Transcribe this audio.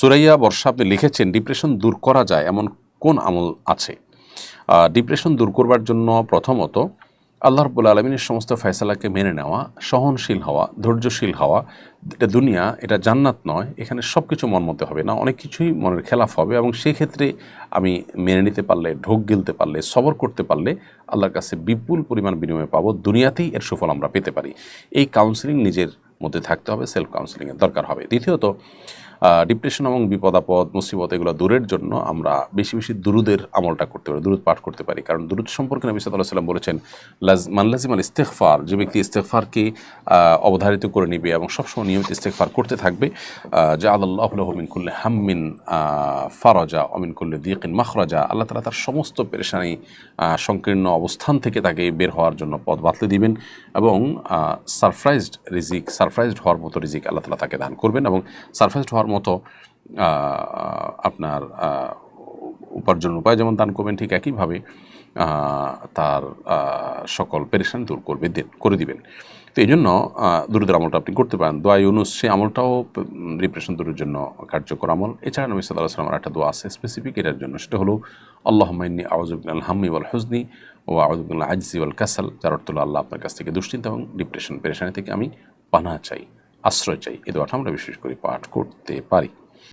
সুরাইয়া বর্ষা আপনি লিখেছেন, ডিপ্রেশন দূর করা যায় এমন কোন আমল আছে? ডিপ্রেশন দূর করবার জন্য প্রথমত আল্লাহ রাব্বুল আলামিনের সমস্ত ফয়সালাকে মেনে নেওয়া, সহনশীল হওয়া, ধৈর্যশীল হওয়া। এটা দুনিয়া, এটা জান্নাত নয়, এখানে সব কিছু মন মতো হবে না, অনেক কিছুই মনের খেলাফ হবে, এবং সেই ক্ষেত্রে আমি মেনে নিতে পারলে, ঢোক গিলতে পারলে, সবর করতে পারলে আল্লাহর কাছে বিপুল পরিমাণ বিনিময় পাবো, দুনিয়াতেই এর সুফল আমরা পেতে পারি। এই কাউন্সেলিং নিজের মধ্যে থাকতে হবে, সেলফ কাউন্সেলিংয়ের দরকার হবে। দ্বিতীয়ত, ডিপ্রেশন এবং বিপদ আপদ মুসিবত এগুলো দূরের জন্য আমরা বেশি বেশি দুরুদের আমলটা করতে পারি, দুরুদ পাঠ করতে পারি। কারণ দুরুদ সম্পর্কে নবী সাল্লাল্লাহু আলাইহি ওয়াসাল্লাম বলেছেন, মান লাজিমাল ইস্তিগফার, যে ব্যক্তি ইস্তিগফারকে অবধারিত করে নিবে এবং সবসময় নিয়মিত ইস্তিগফার করতে থাকবে, জাআলাল্লাহু লাহু মিন কুল্লি হাম্মিন ফারাজা ওয়া মিন কুল্লি দিকিন মাখরাজা, আল্লাহ তাআলা তার সমস্ত পেরেশানি, সংকীর্ণ অবস্থান থেকে তাকে বের হওয়ার জন্য পথ বাতলে দিবেন, এবং সারপ্রাইজড হওয়ার মতো রিজিক আল্লাহ তাআলা তাকে দান করবেন, এবং সারপ্রাইজড হওয়ার মতো আপনার উপার্জনের উপায় যেমন দান করবেন, ঠিক একইভাবে তার সকল পেরেশানি দূর করে দিবেন। তো এই জন্য দুরুদের আমলটা আপনি করতে পারেন। দোয়া ইউনুস, সেই আমলটাও ডিপ্রেশন দূরের জন্য কার্যকর আমল। এছাড়া নবী সাল্লাল্লাহু আলাইহি ওয়াসাল্লামের একটা দোয়া আছে স্পেসিফিক এটার জন্য, সেটা হলো আল্লাহুম্মা ইন্নী আউযু বিকা মিনাল হাম্মি ওয়াল হুজনি ওয়া আউযু বিকা মিনাল আজজি ওয়াল কাসাল, যার অর্থ হলো আল্লাহ আপনার কাছ থেকে দুশ্চিন্তা এবং ডিপ্রেশন পেরেশানি থেকে আমি পানাহ চাই, আশ্রয় চাই। এই দোয়াটা আমরা বিশেষ করে পাঠ করতে পারি।